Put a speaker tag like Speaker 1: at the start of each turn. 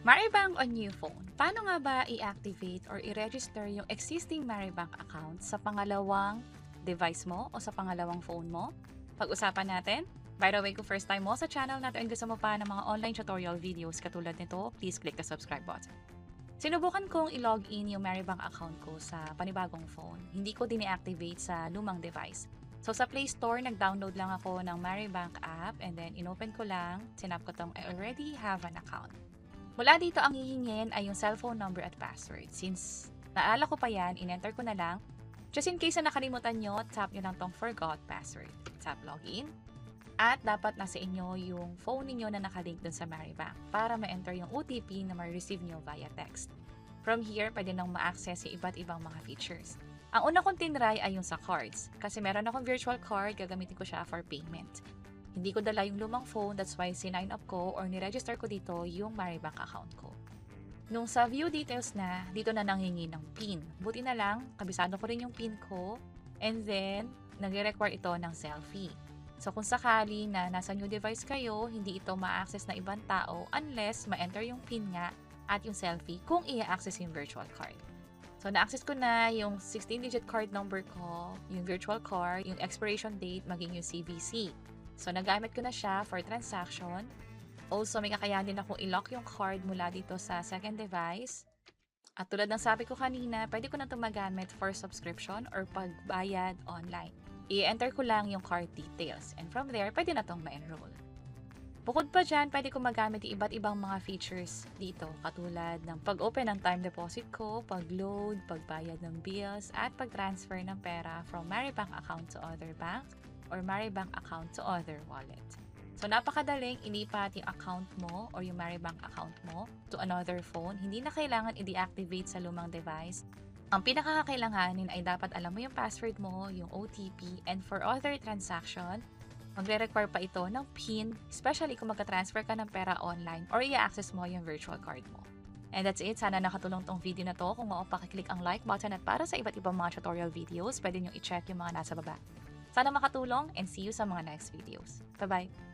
Speaker 1: Maribank on new phone. Paano nga ba i-activate or i-register yung existing Maribank account sa pangalawang device mo o sa pangalawang phone mo? Pag-usapan natin. By the way, kung first time mo sa channel natin and gusto mo pa ng mga online tutorial videos katulad nito, please click the subscribe button. Sinubukan kong i-login yung Maribank account ko sa panibagong phone. Hindi ko din i-activate sa lumang device. So sa Play Store, nag-download lang ako ng Maribank app and then inopen ko lang, sinap ko tong I already have an account. Mula dito ang hihingin ay yung cellphone number at password. Since naala ko pa yan, in-enter ko na lang. Just in case na nakalimutan nyo, tap nyo lang tong forgot password. Tap login. At dapat nasa inyo yung phone ninyo na nakalink dun sa Maribank para ma-enter yung OTP na ma-receive nyo via text. From here, pwede nang ma-access yung iba't ibang mga features. Ang una kong tinry ay yung sa cards. Kasi meron akong virtual card, gagamitin ko siya for payment. Hindi ko dala yung lumang phone, that's why sinign up ko or niregister ko dito yung Maribank account ko. Nung sa view details na, dito na nanghingi ng PIN. Buti na lang, kabisado ko rin yung PIN ko and then, nag-require ito ng selfie. So kung sakali na nasa new device kayo, hindi ito ma-access na ibang tao unless ma-enter yung PIN nga at yung selfie kung i-access yung virtual card. So na-access ko na yung 16-digit card number ko, yung virtual card, yung expiration date, maging yung CVC. So, nagamit ko na siya for transaction. Also, may kakayahan din akong i-lock yung card mula dito sa second device. At tulad ng sabi ko kanina, pwede ko na ito magamit for subscription or pagbayad online. I-enter ko lang yung card details. And from there, pwede na itong ma-enroll. Bukod pa dyan, pwede ko magamit yung iba't ibang mga features dito. Katulad ng pag-open ng time deposit ko, pag-load, pagbayad ng bills, at pag-transfer ng pera from Maribank account to other bank or Maribank account to other wallet. So, napakadaling ilipat yung account mo or yung Maribank account mo to another phone. Hindi na kailangan i-deactivate sa lumang device. Ang pinakakailanganin ay dapat alam mo yung password mo, yung OTP, and for other transaction, magre-require pa ito ng PIN, especially kung magka-transfer ka ng pera online or i-access mo yung virtual card mo. And that's it. Sana nakatulong tong video na to. Kung oo, pakiclick ang like button at para sa iba't ibang mga tutorial videos, pwede nyo i-check yung mga nasa baba. Sana makatulong and see you sa mga next videos. Bye-bye!